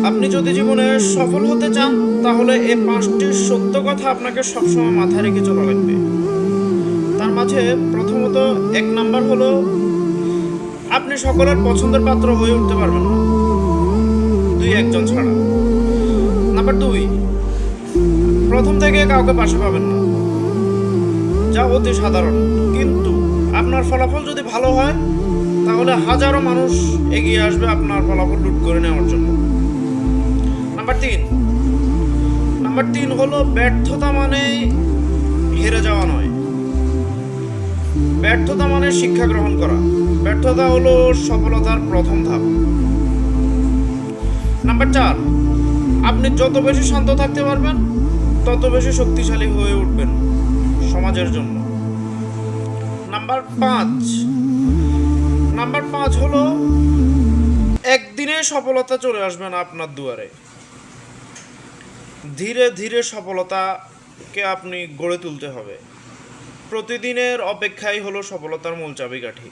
আপনি যদি জীবনে সফল হতে চান তাহলে এই 5টি সত্য কথা আপনাকে সবসময় মাথায় রেখে চলা লাগবে। তার মাঝে প্রথমত 1 নাম্বার হলো, আপনি সকলের পছন্দের পাত্র হয়ে উঠতে পারবেন না, দুই একজন ছাড়া। নাম্বার 2, প্রথম থেকে কাউকে পাশে পাবেন না, যা অতি সাধারণ। কিন্তু আপনার ফলাফল যদি ভালো হয় তাহলে হাজারো মানুষ এগিয়ে আসবে আপনার ফলাফল লুট করে নেওয়ার জন্য। নাম্বার 3 নাম্বার 3 হলো, ব্যর্থতা মানে হেরে যাওয়া নয়, ব্যর্থতা মানে শিক্ষা গ্রহণ করা। ব্যর্থতা হলো সফলতার প্রথম ধাপ। নাম্বার 4, আপনি যত বেশি শান্ত থাকতে পারবেন তত বেশি শক্তিশালী হয়ে উঠবেন সমাজের জন্য। নাম্বার 5 নাম্বার 5 হলো, একদিনে সফলতা চলে আসবে না আপনার দুয়ারে, ধীরে ধীরে সফলতাকে আপনি গড়ে তুলতে হবে। প্রতিদিনের অপেক্ষাই হলো সফলতার মূল চাবিকাঠি।